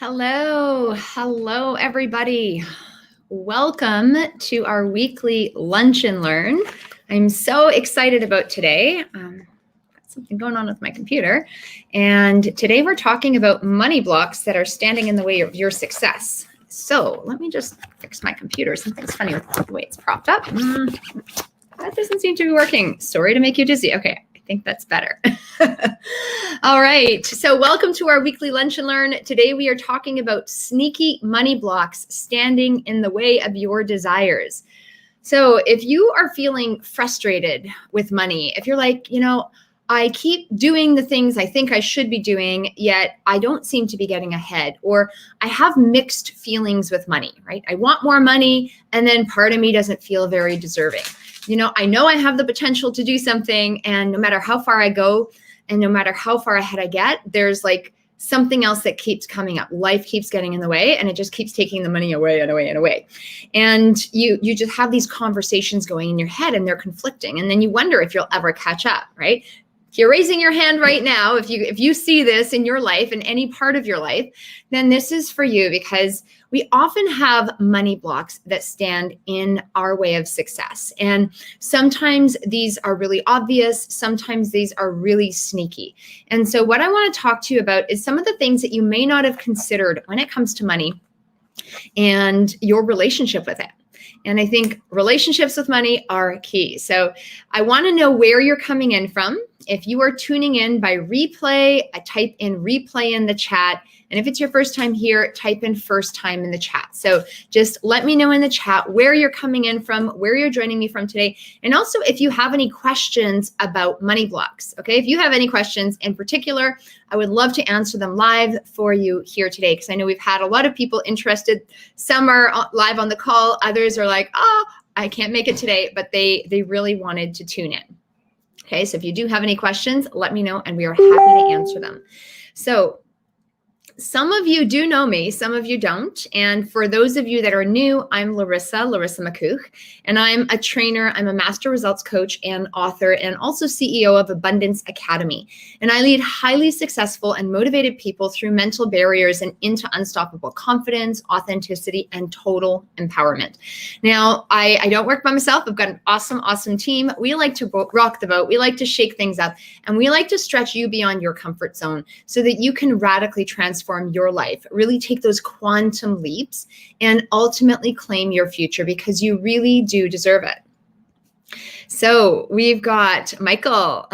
Hello, everybody. Welcome to our weekly Lunch and Learn. I'm so excited about today. Got something going on with my computer. And today we're talking about money blocks that are standing in the way of your success. So let me just fix my computer. Something's funny with the way it's propped up. That doesn't seem to be working. Sorry to make you dizzy. Okay. I think that's better. All right. So welcome to our weekly Lunch and Learn. Today we are talking about sneaky money blocks standing in the way of your desires. So if you are feeling frustrated with money, if you're like, I keep doing the things I think I should be doing, yet I don't seem to be getting ahead, or I have mixed feelings with money, right? I want more money, and then part of me doesn't feel very deserving. I know I have the potential to do something, and no matter how far I go and no matter how far ahead I get, there's like something else that keeps coming up. Life keeps getting in the way, and it just keeps taking the money away and away and away. And you just have these conversations going in your head, and they're conflicting. And then you wonder if you'll ever catch up, right? If you're raising your hand right now, if you see this in your life, in any part of your life, then this is for you, because we often have money blocks that stand in our way of success. And sometimes these are really obvious. Sometimes these are really sneaky. And so what I want to talk to you about is some of the things that you may not have considered when it comes to money and your relationship with it. And I think relationships with money are key. So I want to know where you're coming in from. If you are tuning in by replay, I type in replay in the chat. And if it's your first time here, type in first time in the chat. So just let me know in the chat where you're coming in from, where you're joining me from today. And also if you have any questions about money blocks, okay? If you have any questions in particular, I would love to answer them live for you here today, because I know we've had a lot of people interested. Some are live on the call. Others are like, I can't make it today, but they really wanted to tune in. Okay, so if you do have any questions, let me know, and we are happy to answer them. So some of you do know me, some of you don't. And for those of you that are new, I'm Larissa McCouch, and I'm a trainer. I'm a master results coach and author, and also CEO of Abundance Academy. And I lead highly successful and motivated people through mental barriers and into unstoppable confidence, authenticity, and total empowerment. Now, I don't work by myself. I've got an awesome team. We like to rock the boat. We like to shake things up, and we like to stretch you beyond your comfort zone so that you can radically transform your life, really take those quantum leaps, and ultimately claim your future, because you really do deserve it. So we've got Michael,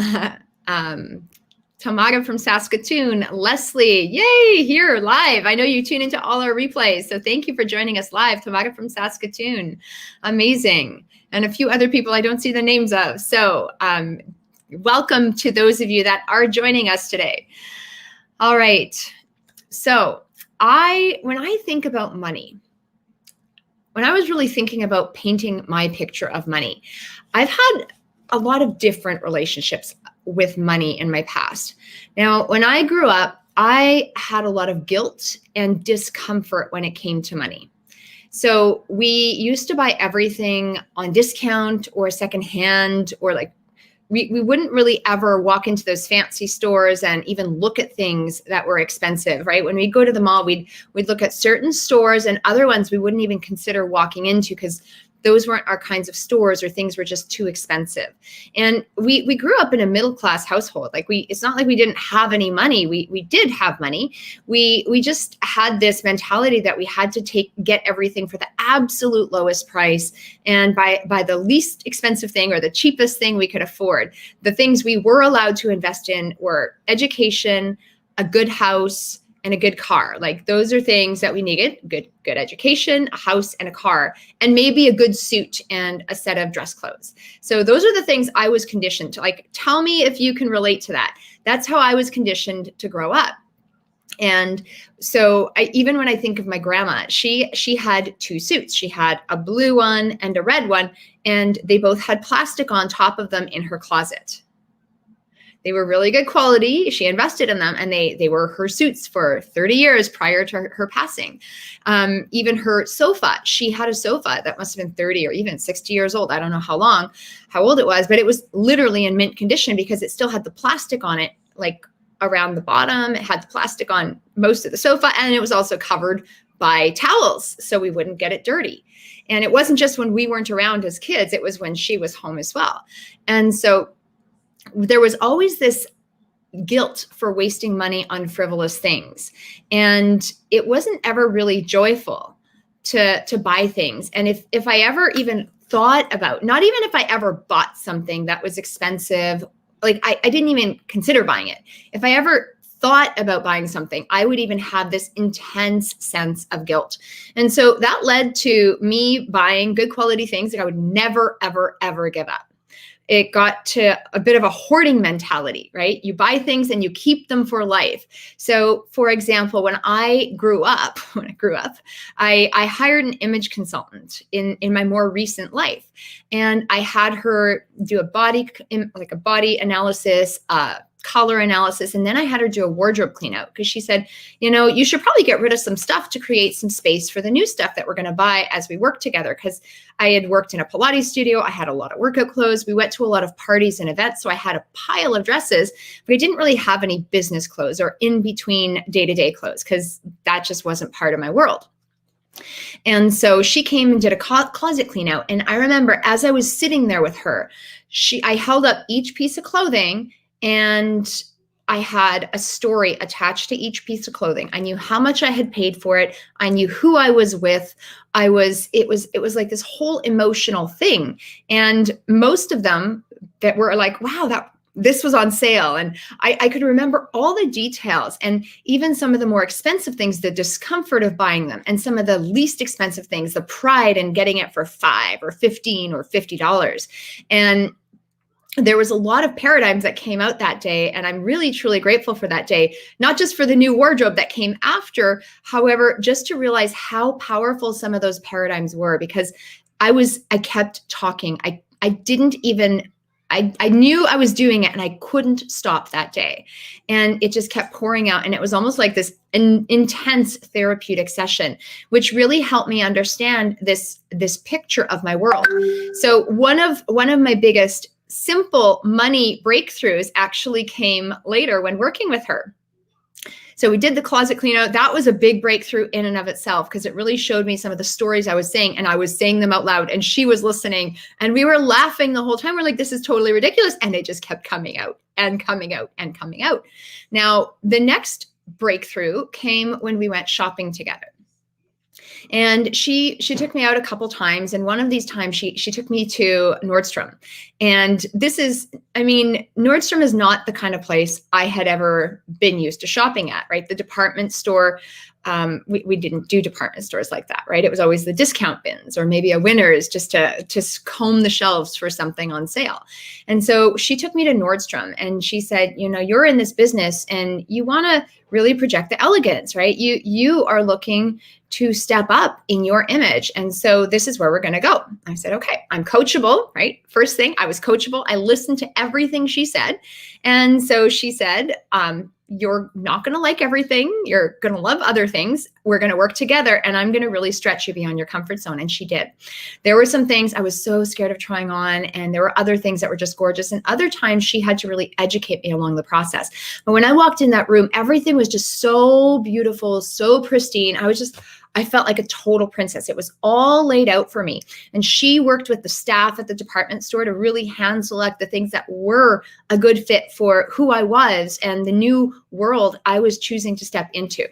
Tamara from Saskatoon, Leslie, yay, here live. I know you tune into all our replays, so thank you for joining us live. Tamara from Saskatoon, amazing. And a few other people I don't see the names of. So welcome to those of you that are joining us today. All right. So when I think about money, when I was really thinking about painting my picture of money, I've had a lot of different relationships with money in my past. Now, when I grew up, I had a lot of guilt and discomfort when it came to money. So we used to buy everything on discount or secondhand, or like we wouldn't really ever walk into those fancy stores and even look at things that were expensive, right? When we go to the mall, we'd look at certain stores, and other ones we wouldn't even consider walking into, because those weren't our kinds of stores, or things were just too expensive. And we grew up in a middle-class household. Like it's not like we didn't have any money. We did have money. We just had this mentality that we had to get everything for the absolute lowest price, and by the least expensive thing or the cheapest thing we could afford. The things we were allowed to invest in were education, a good house, and a good car. Like those are things that we needed: good education, a house, and a car, and maybe a good suit and a set of dress clothes. So those are the things I was conditioned to. Like, tell me if you can relate to that. That's how I was conditioned to grow up. And so even when I think of my grandma, she had two suits. She had a blue one and a red one, and they both had plastic on top of them in her closet. They were really good quality. She invested in them, and they were her suits for 30 years prior to her passing. Even her sofa, she had a sofa that must have been 30 or even 60 years old. I don't know how old it was, but it was literally in mint condition because it still had the plastic on it, like around the bottom. It had the plastic on most of the sofa, and it was also covered by towels so we wouldn't get it dirty. And it wasn't just when we weren't around as kids, it was when she was home as well. And so there was always this guilt for wasting money on frivolous things. And it wasn't ever really joyful to buy things. And if I ever even thought about, not even if I ever bought something that was expensive, like I didn't even consider buying it. If I ever thought about buying something, I would even have this intense sense of guilt. And so that led to me buying good quality things that I would never, ever, ever give up. It got to a bit of a hoarding mentality, right? You buy things and you keep them for life. So for example, when I grew up, I hired an image consultant in my more recent life. And I had her do a body analysis, color analysis. And then I had her do a wardrobe clean out because she said, you should probably get rid of some stuff to create some space for the new stuff that we're going to buy as we work together. Because I had worked in a Pilates studio. I had a lot of workout clothes. We went to a lot of parties and events. So I had a pile of dresses, but I didn't really have any business clothes or in between day-to-day clothes because that just wasn't part of my world. And so she came and did a closet clean out. And I remember as I was sitting there with her, I held up each piece of clothing and I had a story attached to each piece of clothing. I knew how much I had paid for it. I knew who I was with. It was like this whole emotional thing. And most of them that were like, wow, this was on sale. And I could remember all the details and even some of the more expensive things, the discomfort of buying them, and some of the least expensive things, the pride in getting it for $5 or $15 or $50. And there was a lot of paradigms that came out that day. And I'm really, truly grateful for that day, not just for the new wardrobe that came after, however, just to realize how powerful some of those paradigms were, because I kept talking. I knew I was doing it and I couldn't stop that day. And it just kept pouring out. And it was almost like this intense therapeutic session, which really helped me understand this picture of my world. So one of my biggest simple money breakthroughs actually came later when working with her. So we did the closet clean out. That was a big breakthrough in and of itself because it really showed me some of the stories I was saying, and I was saying them out loud and she was listening and we were laughing the whole time. We're like, this is totally ridiculous. And it just kept coming out and coming out and coming out. Now, the next breakthrough came when we went shopping together. And she took me out a couple times. And one of these times she took me to Nordstrom. And Nordstrom is not the kind of place I had ever been used to shopping at, right? The department store, we didn't do department stores like that, right? It was always the discount bins or maybe a Winners just to comb the shelves for something on sale. And so she took me to Nordstrom and she said, you're in this business and you want to really project the elegance, right? You are looking to step up in your image. And so this is where we're going to go. I said, okay, I'm coachable, right? First thing, I was coachable. I listened to everything she said. And so she said, you're not going to like everything. You're going to love other things. We're going to work together and I'm going to really stretch you beyond your comfort zone. And she did. There were some things I was so scared of trying on, and there were other things that were just gorgeous. And other times she had to really educate me along the process. But when I walked in that room, everything was just so beautiful, so pristine. I felt like a total princess. It was all laid out for me. And she worked with the staff at the department store to really hand select the things that were a good fit for who I was and the new world I was choosing to step into.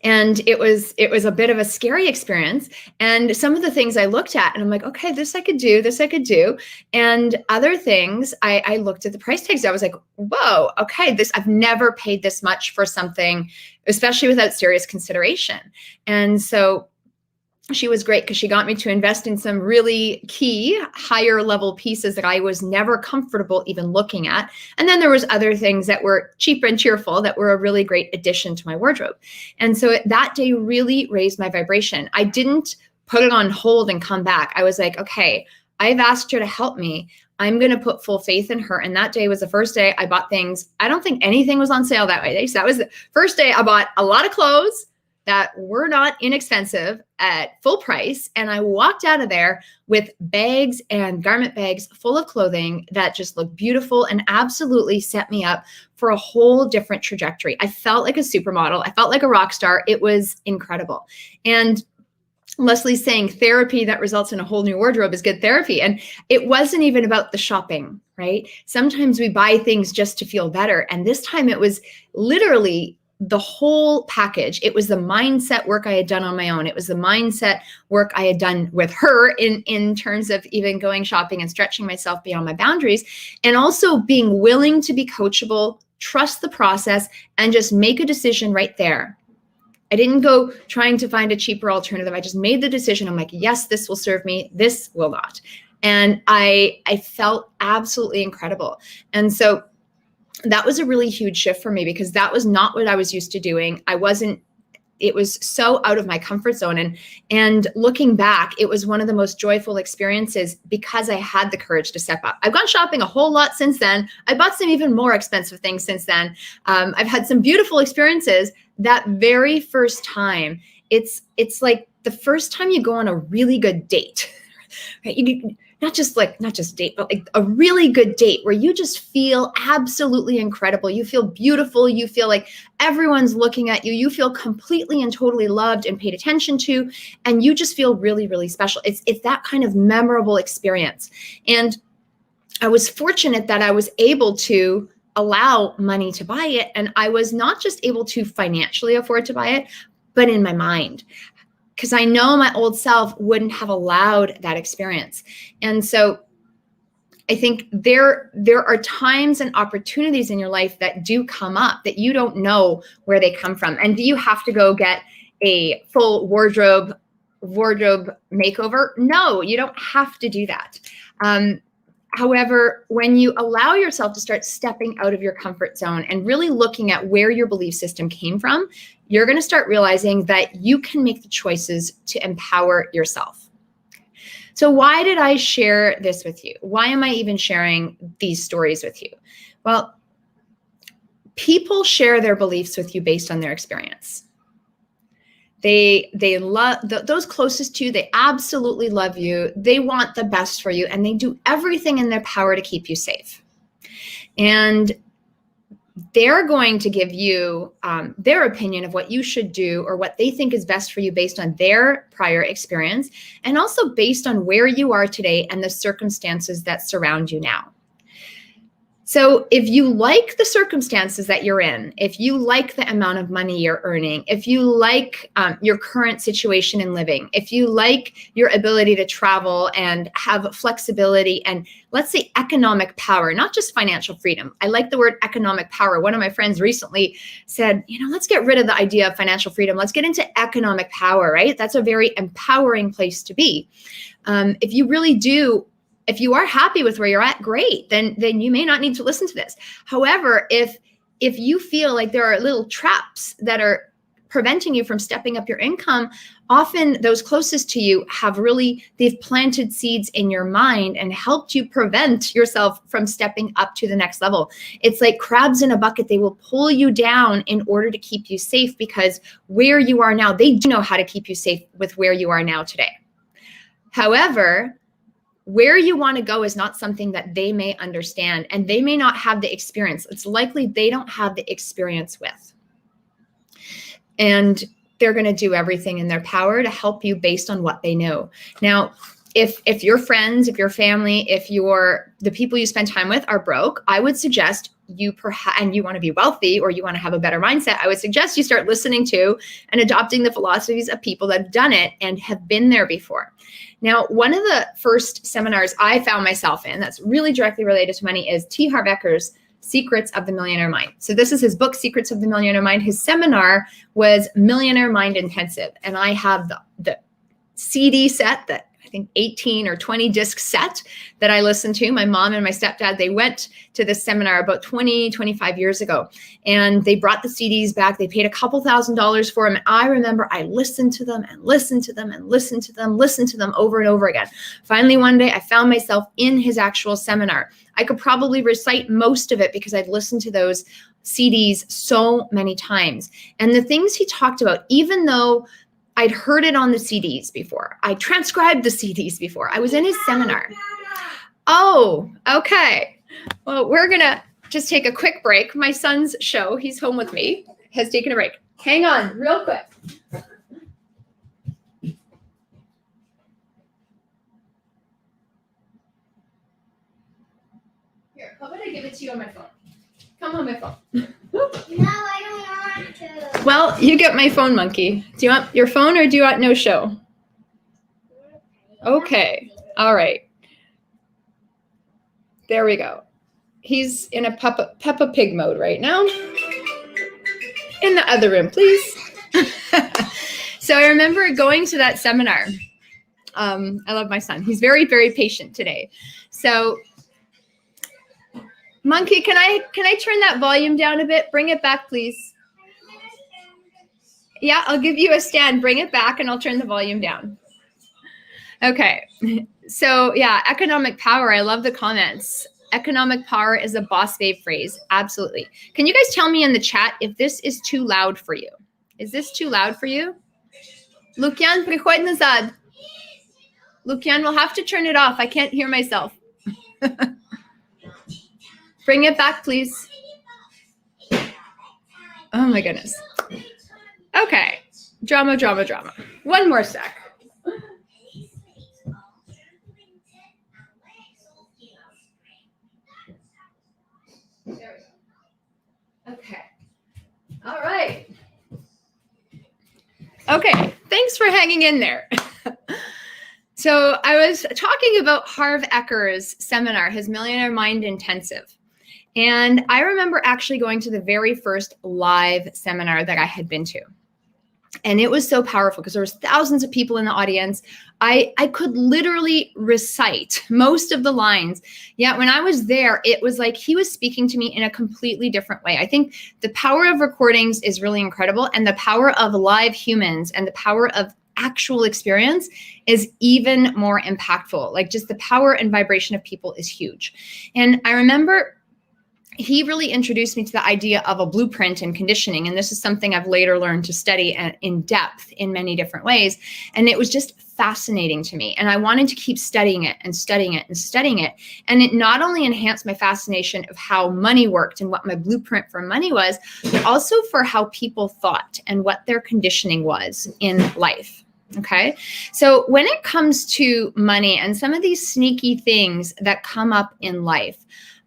And it was a bit of a scary experience. And some of the things I looked at and I'm like, okay, this I could do. And other things, I looked at the price tags. I was like, whoa, okay, I've never paid this much for something, especially without serious consideration. And so she was great because she got me to invest in some really key higher level pieces that I was never comfortable even looking at. And then there was other things that were cheap and cheerful that were a really great addition to my wardrobe. And so that day really raised my vibration. I didn't put it on hold and come back. I was like, okay, I've asked her to help me. I'm going to put full faith in her. And that day was the first day I bought things. I don't think anything was on sale that way. So that was the first day I bought a lot of clothes that were not inexpensive at full price. And I walked out of there with bags and garment bags full of clothing that just looked beautiful and absolutely set me up for a whole different trajectory. I felt like a supermodel. I felt like a rock star. It was incredible. And Leslie's saying therapy that results in a whole new wardrobe is good therapy. And it wasn't even about the shopping, right? Sometimes we buy things just to feel better. And this time it was literally the whole package. It was the mindset work I had done on my own. It was the mindset work I had done with her in terms of even going shopping and stretching myself beyond my boundaries, and also being willing to be coachable, trust the process, and just make a decision right there. I didn't go trying to find a cheaper alternative. I just made the decision. I'm like, yes, this will serve me. This will not. And I felt absolutely incredible. And so that was a really huge shift for me, because that was not what I was used to doing. It was so out of my comfort zone. And looking back, it was one of the most joyful experiences because I had the courage to step up. I've gone shopping a whole lot since then. I bought some even more expensive things since then. I've had some beautiful experiences. That very first time, it's like the first time you go on a really good date, right? Not just date, but like a really good date where you just feel absolutely incredible. You feel beautiful. You feel like everyone's looking at you. You feel completely and totally loved and paid attention to, and you just feel really, really special. It's that kind of memorable experience. And I was fortunate that I was able to allow money to buy it. And I was not just able to financially afford to buy it, but in my mind, because I know my old self wouldn't have allowed that experience. And so I think there are times and opportunities in your life that do come up that you don't know where they come from. And do you have to go get a full wardrobe makeover? No, you don't have to do that. However, when you allow yourself to start stepping out of your comfort zone and really looking at where your belief system came from, you're going to start realizing that you can make the choices to empower yourself. So why did I share this with you? Why am I even sharing these stories with you? Well, people share their beliefs with you based on their experience. They love those closest to you. They absolutely love you. They want the best for you, and they do everything in their power to keep you safe. And they're going to give you their opinion of what you should do or what they think is best for you based on their prior experience, and also based on where you are today and the circumstances that surround you now. So if you like the circumstances that you're in, if you like the amount of money you're earning, if you like your current situation in living, if you like your ability to travel and have flexibility and, let's say, economic power, not just financial freedom. I like the word economic power. One of my friends recently said, let's get rid of the idea of financial freedom. Let's get into economic power, right? That's a very empowering place to be. If you really do, if you are happy with where you're at, great, then you may not need to listen to this. However, if you feel like there are little traps that are preventing you from stepping up your income, often those closest to you they've planted seeds in your mind and helped you prevent yourself from stepping up to the next level. It's like crabs in a bucket. They will pull you down in order to keep you safe, because where you are now, they do know how to keep you safe with where you are now today. However, where you want to go is not something that they may understand, and they may not have the experience. It's likely they don't have the experience with. And they're going to do everything in their power to help you based on what they know. Now, if your friends, if your family, if the people you spend time with are broke, I would suggest and you want to be wealthy or you want to have a better mindset, I would suggest you start listening to and adopting the philosophies of people that have done it and have been there before. Now, one of the first seminars I found myself in that's really directly related to money is T. Harv Eker's Secrets of the Millionaire Mind. So this is his book, Secrets of the Millionaire Mind. His seminar was Millionaire Mind Intensive. And I have the CD set, that I think 18 or 20 disc set that I listened to. My mom and my stepdad, they went to this seminar about 25 years ago, and they brought the CDs back. They paid a couple $1,000s for them. And I remember I listened to them and listened to them and listened to them over and over again. Finally, one day I found myself in his actual seminar. I could probably recite most of it because I'd listened to those CDs so many times. And the things he talked about, even though I'd heard it on the CDs before, I transcribed the CDs before, I was in his seminar. Oh, okay. Well, we're going to just take a quick break. My son's show, he's home with me, has taken a break. Hang on real quick. Here, how about I give it to you on my phone? Come on my phone. No, I don't want to. Well, you get my phone, monkey. Do you want your phone or do you want no show? Okay. All right. There we go. He's in a Peppa Pig mode right now. In the other room, please. So I remember going to that seminar. I love my son. He's very, very patient today. So monkey, can I turn that volume down a bit? Bring it back, please. Yeah, I'll give you a stand. Bring it back and I'll turn the volume down. Okay. So yeah, economic power. I love the comments. Economic power is a boss babe phrase. Absolutely. Can you guys tell me in the chat if this is too loud for you? Is this too loud for you? Lukian, приходь назад. Lukian, we'll have to turn it off. I can't hear myself. Bring it back, please. Oh my goodness. Okay. Drama, drama, drama. One more sec. There we go. Okay. All right. Okay. Thanks for hanging in there. So I was talking about Harv Eker's seminar, his Millionaire Mind Intensive. And I remember actually going to the very first live seminar that I had been to. And it was so powerful because there was thousands of people in the audience. I could literally recite most of the lines. Yet when I was there, it was like he was speaking to me in a completely different way. I think the power of recordings is really incredible. And the power of live humans and the power of actual experience is even more impactful. Like just the power and vibration of people is huge. And I remember he really introduced me to the idea of a blueprint and conditioning. And this is something I've later learned to study in depth in many different ways. And it was just fascinating to me. And I wanted to keep studying it and studying it and studying it. And it not only enhanced my fascination of how money worked and what my blueprint for money was, but also for how people thought and what their conditioning was in life. Okay. So when it comes to money and some of these sneaky things that come up in life,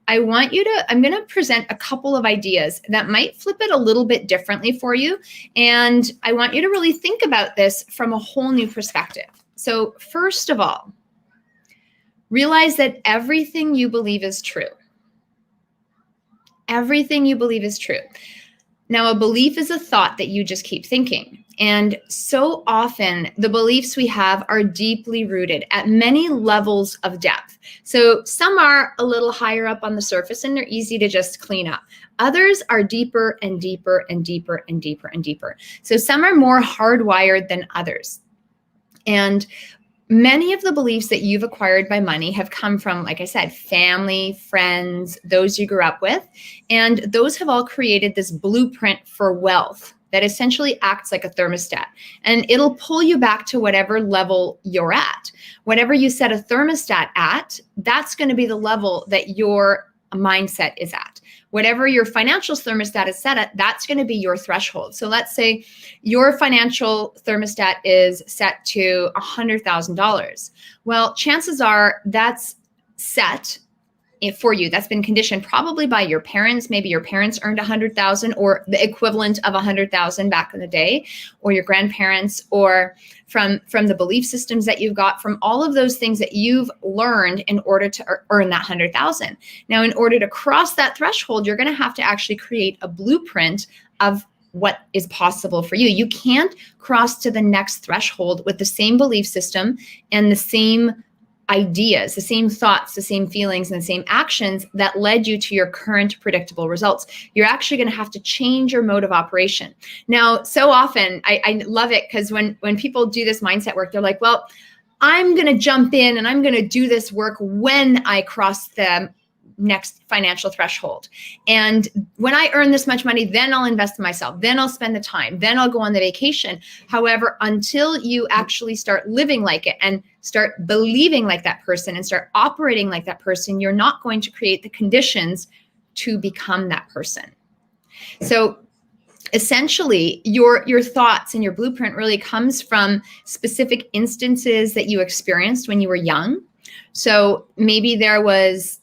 I'm going to present a couple of ideas that might flip it a little bit differently for you. And I want you to really think about this from a whole new perspective. So first of all, realize that everything you believe is true. Everything you believe is true. Now, a belief is a thought that you just keep thinking. And so often the beliefs we have are deeply rooted at many levels of depth. So some are a little higher up on the surface and they're easy to just clean up. Others are deeper and deeper and deeper and deeper and deeper. So some are more hardwired than others. And many of the beliefs that you've acquired by money have come from, like I said, family, friends, those you grew up with. And those have all created this blueprint for wealth that essentially acts like a thermostat. And it'll pull you back to whatever level you're at. Whatever you set a thermostat at, that's going to be the level that your mindset is at. Whatever your financial thermostat is set at, that's going to be your threshold. So let's say your financial thermostat is set to $100,000. Well, chances are that's set for you. That's been conditioned probably by your parents. Maybe your parents earned 100,000 or the equivalent of 100,000 back in the day, or your grandparents, or from the belief systems that you've got from all of those things that you've learned in order to earn that 100,000. Now, in order to cross that threshold, you're going to have to actually create a blueprint of what is possible for you. You can't cross to the next threshold with the same belief system and the same ideas, the same thoughts, the same feelings, and the same actions that led you to your current predictable results. You're actually going to have to change your mode of operation. Now, so often, I love it because when people do this mindset work, they're like, well, I'm going to jump in and I'm going to do this work when I cross the next financial threshold. And when I earn this much money, then I'll invest in myself. Then I'll spend the time. Then I'll go on the vacation. However, until you actually start living like it and start believing like that person and start operating like that person, you're not going to create the conditions to become that person. So essentially, your thoughts and your blueprint really comes from specific instances that you experienced when you were young. So maybe there was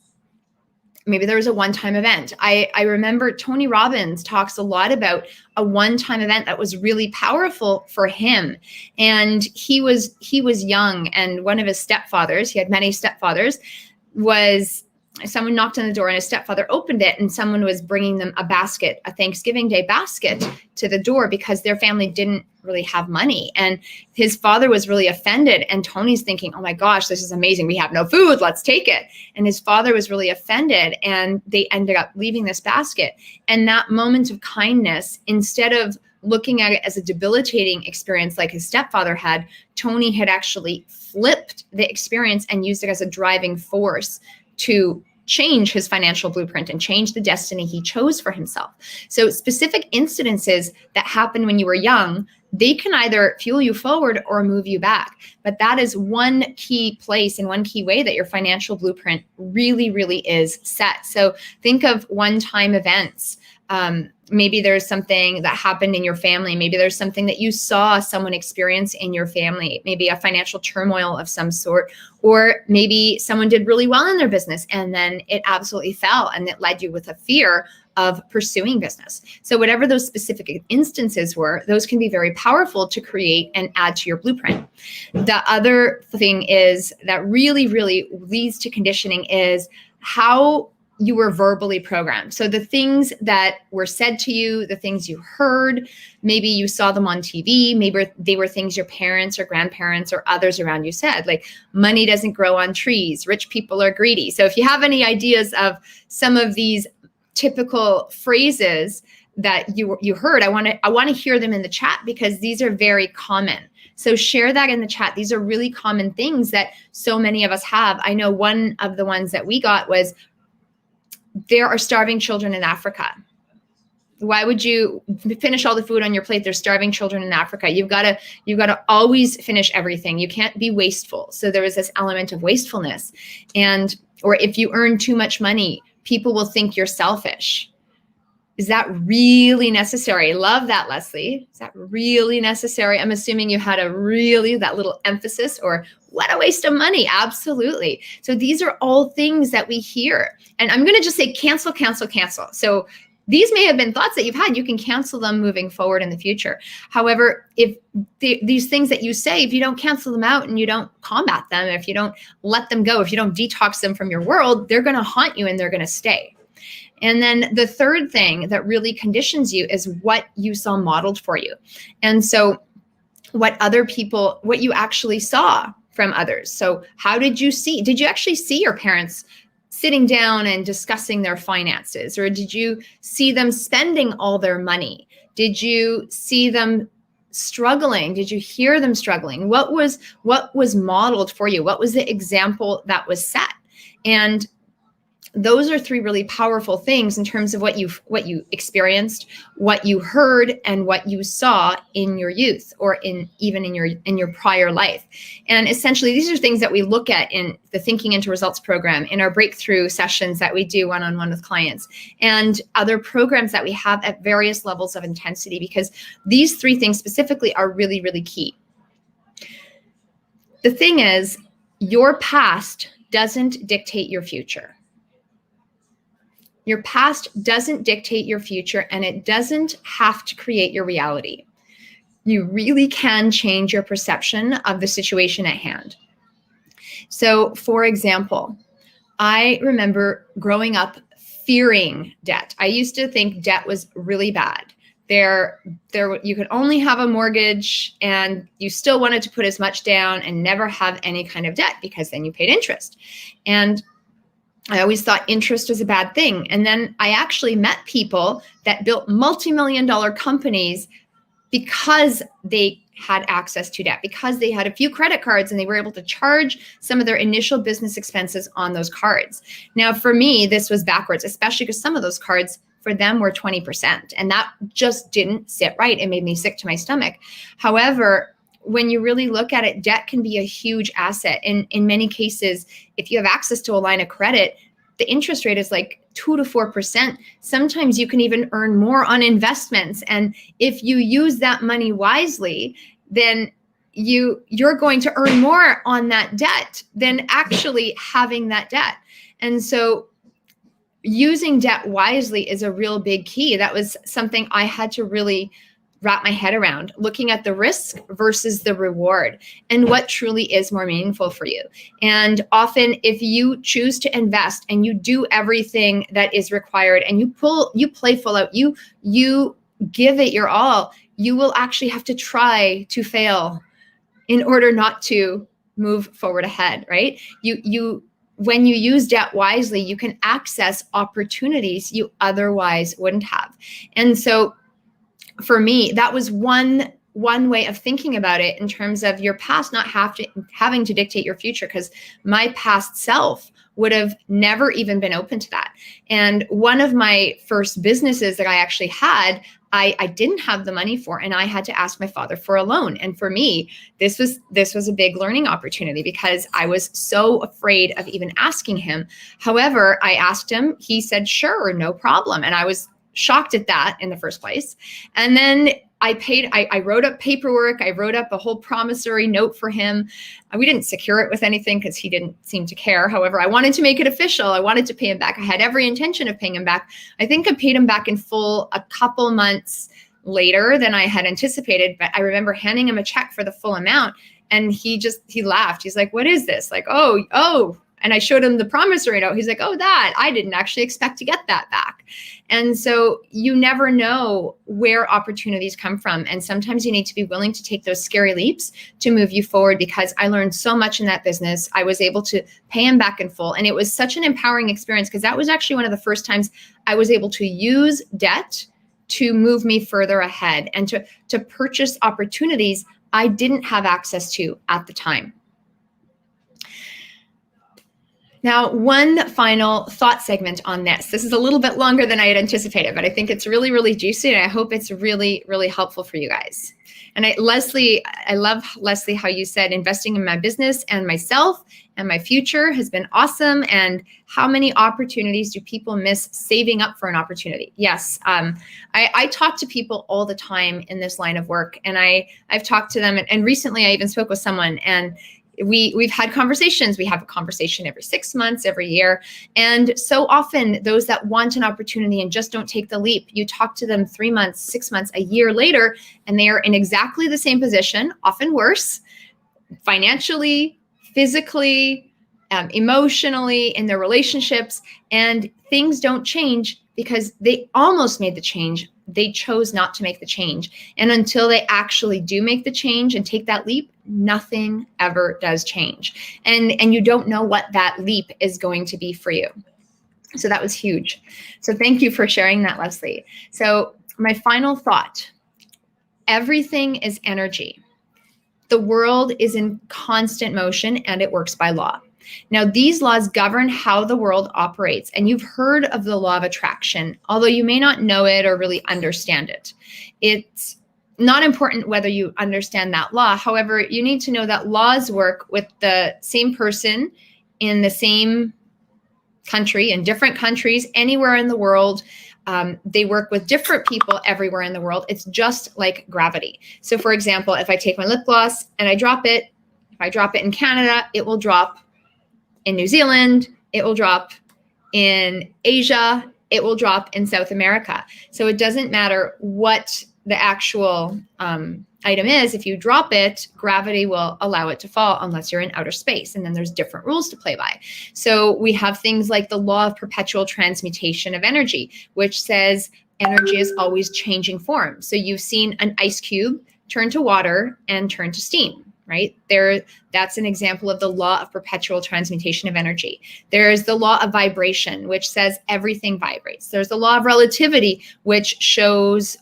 a one-time event. I remember Tony Robbins talks a lot about a one-time event that was really powerful for him. And he was young, and one of his stepfathers, he had many stepfathers, someone knocked on the door and his stepfather opened it, and someone was bringing them a Thanksgiving Day basket to the door because their family didn't really have money. And his father was really offended. And Tony's thinking, oh my gosh, this is amazing. We have no food. Let's take it. And his father was really offended, and they ended up leaving this basket. And that moment of kindness, instead of looking at it as a debilitating experience like his stepfather had, Tony had actually flipped the experience and used it as a driving force to change his financial blueprint and change the destiny he chose for himself. So specific incidences that happen when you were young, they can either fuel you forward or move you back. But that is one key place and one key way that your financial blueprint really, really is set. So think of one-time events. Maybe there's something that happened in your family. Maybe there's something that you saw someone experience in your family, maybe a financial turmoil of some sort, or maybe someone did really well in their business and then it absolutely fell and it led you with a fear of pursuing business. So whatever those specific instances were, those can be very powerful to create and add to your blueprint. The other thing is that really, really leads to conditioning is how you were verbally programmed. So the things that were said to you, the things you heard, maybe you saw them on TV, maybe they were things your parents or grandparents or others around you said, like money doesn't grow on trees, rich people are greedy. So if you have any ideas of some of these typical phrases that you heard, I want to hear them in the chat because these are very common. So share that in the chat. These are really common things that so many of us have. I know one of the ones that we got was, there are starving children in Africa. Why would you finish all the food on your plate? There's starving children in Africa. You've got to always finish everything. You can't be wasteful. So there was this element of wastefulness. Or if you earn too much money, people will think you're selfish. Is that really necessary? Love that, Leslie. Is that really necessary? I'm assuming you had that little emphasis, or what a waste of money. Absolutely. So these are all things that we hear. And I'm going to just say cancel, cancel, cancel. So these may have been thoughts that you've had. You can cancel them moving forward in the future. However, if these things that you say, if you don't cancel them out and you don't combat them, if you don't let them go, if you don't detox them from your world, they're going to haunt you and they're going to stay. And then the third thing that really conditions you is what you saw modeled for you. And so what you actually saw from others. So how did you actually see your parents sitting down and discussing their finances? Or did you see them spending all their money? Did you see them struggling? Did you hear them struggling? What was modeled for you? What was the example that was set? And those are three really powerful things in terms of what you experienced, what you heard, and what you saw in your youth, or even in your prior life. And essentially, these are things that we look at in the Thinking into Results program, in our breakthrough sessions that we do one-on-one with clients, and other programs that we have at various levels of intensity, because these three things specifically are really, really key. The thing is, your past doesn't dictate your future. Your past doesn't dictate your future, and it doesn't have to create your reality. You really can change your perception of the situation at hand. So, for example, I remember growing up fearing debt. I used to think debt was really bad. You could only have a mortgage, and you still wanted to put as much down and never have any kind of debt, because then you paid interest. And I always thought interest was a bad thing. And then I actually met people that built multi-million-dollar companies because they had access to debt, because they had a few credit cards and they were able to charge some of their initial business expenses on those cards. Now, for me, this was backwards, especially because some of those cards for them were 20%, and that just didn't sit right. It made me sick to my stomach. However, when you really look at it, debt can be a huge asset. In many cases, if you have access to a line of credit, the interest rate is like 2 to 4%. Sometimes you can even earn more on investments. And if you use that money wisely, then you're going to earn more on that debt than actually having that debt. And so using debt wisely is a real big key. That was something I had to really wrap my head around, looking at the risk versus the reward and what truly is more meaningful for you. And often if you choose to invest and you do everything that is required and you play full out, you give it your all, you will actually have to try to fail in order not to move forward ahead, right? When you use debt wisely, you can access opportunities you otherwise wouldn't have. And so for me, that was one way of thinking about it, in terms of your past not having to dictate your future, because my past self would have never even been open to that. And one of my first businesses that I actually had, I didn't have the money for, and I had to ask my father for a loan. And for me, this was a big learning opportunity, because I was so afraid of even asking him. However, I asked him, he said, sure, no problem. And I was shocked at that in the first place. And then I wrote up paperwork. I wrote up a whole promissory note for him. We didn't secure it with anything because he didn't seem to care. However, I wanted to make it official. I wanted to pay him back. I had every intention of paying him back. I think I paid him back in full a couple months later than I had anticipated. But I remember handing him a check for the full amount, and he laughed. He's like, what is this? Like, oh. And I showed him the promissory note. He's like, oh, that, I didn't actually expect to get that back. And so you never know where opportunities come from. And sometimes you need to be willing to take those scary leaps to move you forward, because I learned so much in that business. I was able to pay him back in full. And it was such an empowering experience, because that was actually one of the first times I was able to use debt to move me further ahead and to purchase opportunities I didn't have access to at the time. Now, one final thought segment on this. This is a little bit longer than I had anticipated, but I think it's really, really juicy, and I hope it's really, really helpful for you guys. And Leslie, I love, Leslie, how you said investing in my business and myself and my future has been awesome. And how many opportunities do people miss saving up for an opportunity? Yes, I talk to people all the time in this line of work, and I've talked to them, and recently I even spoke with someone, and we've had conversations. We have a conversation every 6 months, every year. And so often those that want an opportunity and just don't take the leap, you talk to them 3 months, 6 months, a year later, and they are in exactly the same position, often worse, financially, physically, emotionally, in their relationships. And things don't change because they almost made the change. They chose not to make the change. And until they actually do make the change and take that leap, nothing ever does change. And you don't know what that leap is going to be for you. So that was huge. So thank you for sharing that, Leslie. So my final thought, everything is energy. The world is in constant motion, and it works by law. Now, these laws govern how the world operates, and you've heard of the law of attraction, although you may not know it or really understand it. It's not important whether you understand that law. However, you need to know that laws work with the same person in the same country, in different countries, anywhere in the world. They work with different people everywhere in the world. It's just like gravity. So for example, if I take my lip gloss and I drop it, if I drop it in Canada, it will drop in New Zealand, it will drop in Asia, it will drop in South America. So it doesn't matter what the actual item is. If you drop it, gravity will allow it to fall unless you're in outer space. And then there's different rules to play by. So we have things like the law of perpetual transmutation of energy, which says energy is always changing form. So you've seen an ice cube turn to water and turn to steam. Right there, that's an example of the law of perpetual transmutation of energy. There's the law of vibration, which says everything vibrates. There's the law of relativity, which shows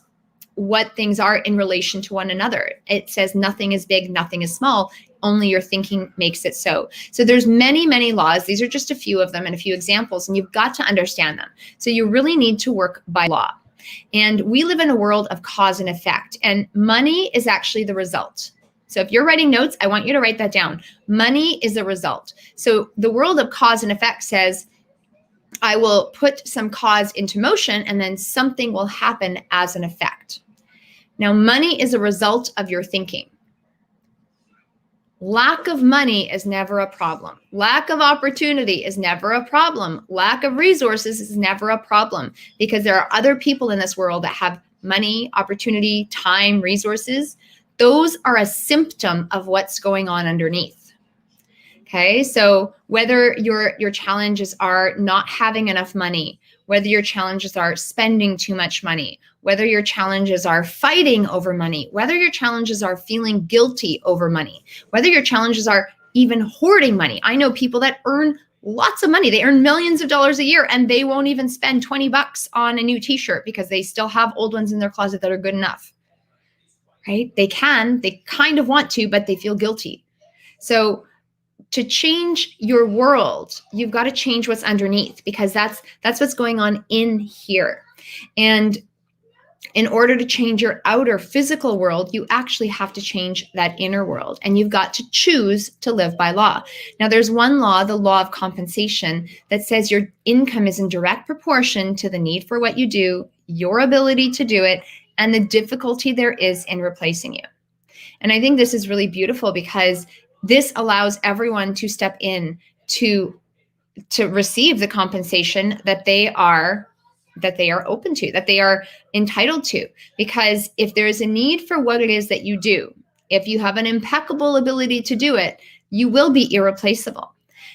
what things are in relation to one another. It says nothing is big, nothing is small. Only your thinking makes it so. So there's many, many laws. These are just a few of them and a few examples, and you've got to understand them. So you really need to work by law. And we live in a world of cause and effect, and money is actually the result. So if you're writing notes, I want you to write that down. Money is the result. So the world of cause and effect says, I will put some cause into motion and then something will happen as an effect. Now, money is a result of your thinking. Lack of money is never a problem. Lack of opportunity is never a problem. Lack of resources is never a problem, because there are other people in this world that have money, opportunity, time, resources. Those are a symptom of what's going on underneath. Okay, so whether your challenges are not having enough money, whether your challenges are spending too much money, whether your challenges are fighting over money, whether your challenges are feeling guilty over money, whether your challenges are even hoarding money. I know people that earn lots of money. They earn millions of dollars a year and they won't even spend $20 on a new t-shirt because they still have old ones in their closet that are good enough, right? They kind of want to, but they feel guilty. So to change your world, you've got to change what's underneath, because that's what's going on in here. And in order to change your outer physical world, you actually have to change that inner world, and you've got to choose to live by law. Now, there's one law, the law of compensation, that says your income is in direct proportion to the need for what you do, your ability to do it, and the difficulty there is in replacing you. And I think this is really beautiful, because this allows everyone to step in to receive the compensation that they are open to, that they are entitled to. Because if there is a need for what it is that you do, if you have an impeccable ability to do it, you will be irreplaceable.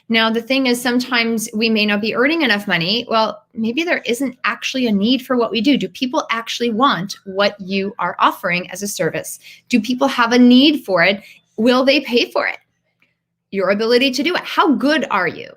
Now, the thing is, sometimes we may not be earning enough money. Well, maybe there isn't actually a need for what we do. Do people actually want what you are offering as a service? Do people have a need for it? Will they pay for it? Your ability to do it. How good are you?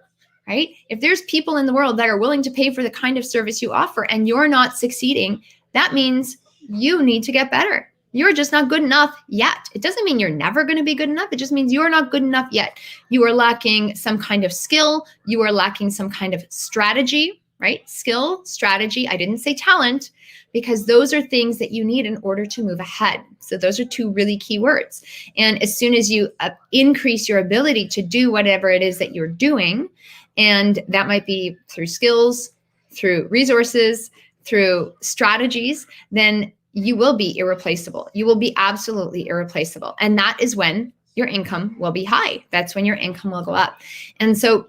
Right? If there's people in the world that are willing to pay for the kind of service you offer and you're not succeeding, that means you need to get better. You're just not good enough yet. It doesn't mean you're never going to be good enough. It just means you're not good enough yet. You are lacking some kind of skill. You are lacking some kind of strategy, right? Skill, strategy. I didn't say talent, because those are things that you need in order to move ahead. So those are two really key words. And as soon as you increase your ability to do whatever it is that you're doing, and that might be through skills, through resources, through strategies, then you will be irreplaceable. You will be absolutely irreplaceable. And that is when your income will be high. That's when your income will go up. And so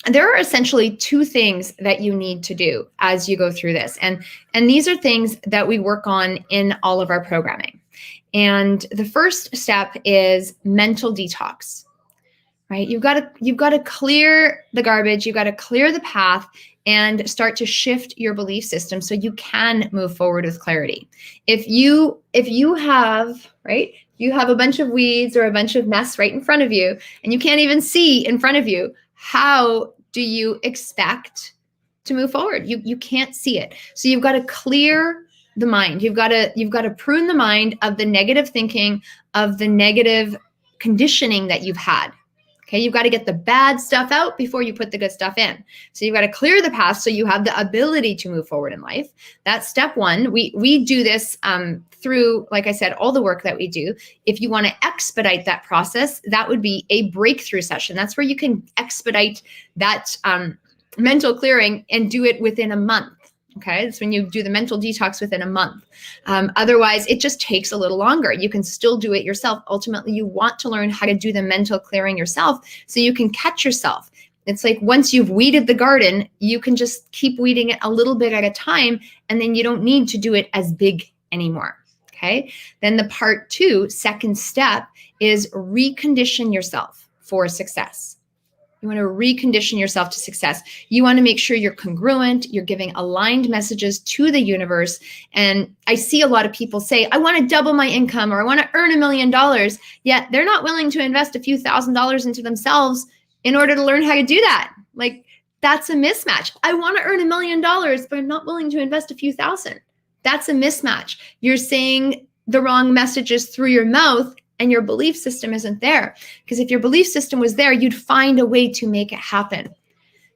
there are essentially two things that you need to do as you go through this. And these are things that we work on in all of our programming. And the first step is mental detox. Right? You've got to clear the garbage. You've got to clear the path and start to shift your belief system so you can move forward with clarity. If you have, right, you have a bunch of weeds or a bunch of mess right in front of you and you can't even see in front of you, how do you expect to move forward? You can't see it. So you've got to clear the mind. You've got to prune the mind of the negative thinking, of the negative conditioning that you've had. Okay, you've got to get the bad stuff out before you put the good stuff in. So you've got to clear the path so you have the ability to move forward in life. That's step one. We do this through, like I said, all the work that we do. If you want to expedite that process, that would be a breakthrough session. That's where you can expedite that mental clearing and do it within a month. Okay, that's when you do the mental detox within a month. Otherwise, it just takes a little longer. You can still do it yourself. Ultimately, you want to learn how to do the mental clearing yourself so you can catch yourself. It's like once you've weeded the garden, you can just keep weeding it a little bit at a time, and then you don't need to do it as big anymore. Okay, then the part two, second step, is recondition yourself for success. You want to recondition yourself to success. You want to make sure you're congruent, you're giving aligned messages to the universe. And I see a lot of people say, I want to double my income or I want to earn $1 million, yet they're not willing to invest a few $1,000s into themselves in order to learn how to do that. Like, that's a mismatch. I want to earn $1 million, but I'm not willing to invest a few thousand. That's a mismatch. You're saying the wrong messages through your mouth and your belief system isn't there. Because if your belief system was there, you'd find a way to make it happen.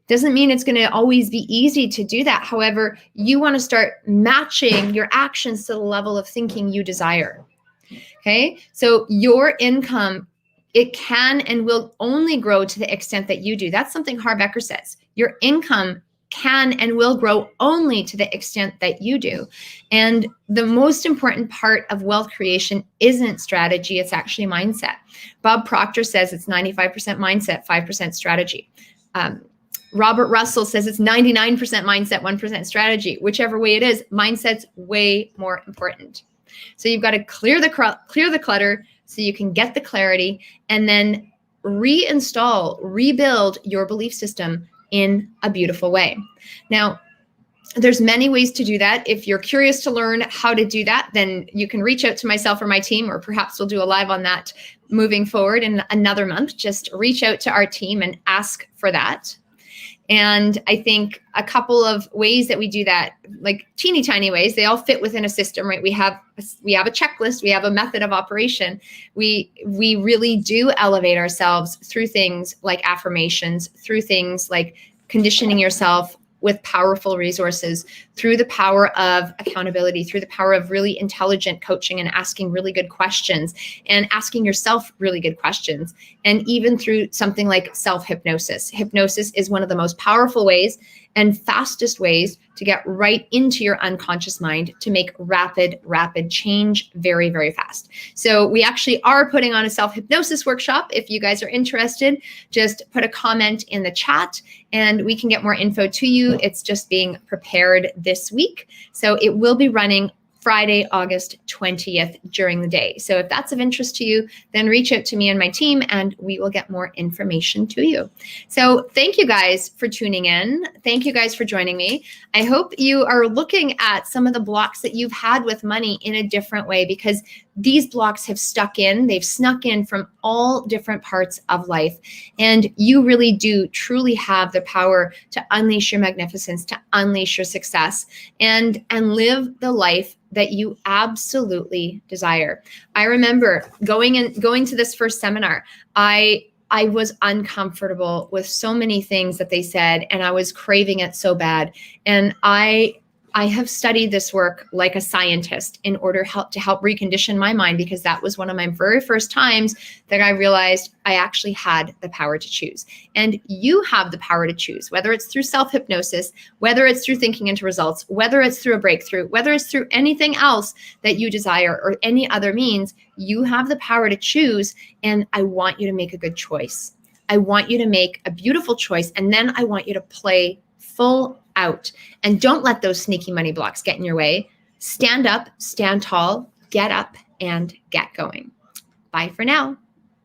Doesn't mean it's going to always be easy to do that. However, you want to start matching your actions to the level of thinking you desire. Okay, so your income, it can and will only grow to the extent that you do. That's something Harbecker says. Your income can and will grow only to the extent that you do. And the most important part of wealth creation isn't strategy, it's actually mindset. Bob Proctor says it's 95% mindset, 5% strategy. Robert Russell says it's 99% mindset, 1% strategy. Whichever way it is, mindset's way more important. So you've got to clear the clutter so you can get the clarity, and then reinstall, rebuild your belief system in a beautiful way. Now, there's many ways to do that. If you're curious to learn how to do that, then you can reach out to myself or my team, or perhaps we'll do a live on that moving forward in another month. Just reach out to our team and ask for that. And I think a couple of ways that we do that, like teeny tiny ways, they all fit within a system, right? We have a checklist, we have a method of operation. We really do elevate ourselves through things like affirmations, through things like conditioning yourself with powerful resources, through the power of accountability, through the power of really intelligent coaching and asking really good questions and asking yourself really good questions. And even through something like self-hypnosis. Hypnosis is one of the most powerful ways and fastest ways to get right into your unconscious mind to make rapid change very, very fast. So we actually are putting on a self-hypnosis workshop. If you guys are interested, just put a comment in the chat and we can get more info to you. It's just being prepared this week. So it will be running Friday, August 20th during the day. So if that's of interest to you, then reach out to me and my team and we will get more information to you. So thank you guys for tuning in. Thank you guys for joining me. I hope you are looking at some of the blocks that you've had with money in a different way, because these blocks have stuck in, they've snuck in from all different parts of life. And you really do truly have the power to unleash your magnificence, to unleash your success, and live the life that you absolutely desire. I remember going to this first seminar. I was uncomfortable with so many things that they said, and I was craving it so bad. And I have studied this work like a scientist in order to help recondition my mind, because that was one of my very first times that I realized I actually had the power to choose. And you have the power to choose, whether it's through self-hypnosis, whether it's through thinking into results, whether it's through a breakthrough, whether it's through anything else that you desire or any other means, you have the power to choose. And I want you to make a good choice. I want you to make a beautiful choice. And then I want you to play full out. And don't let those sneaky money blocks get in your way. Stand up, stand tall, get up, and get going. Bye for now.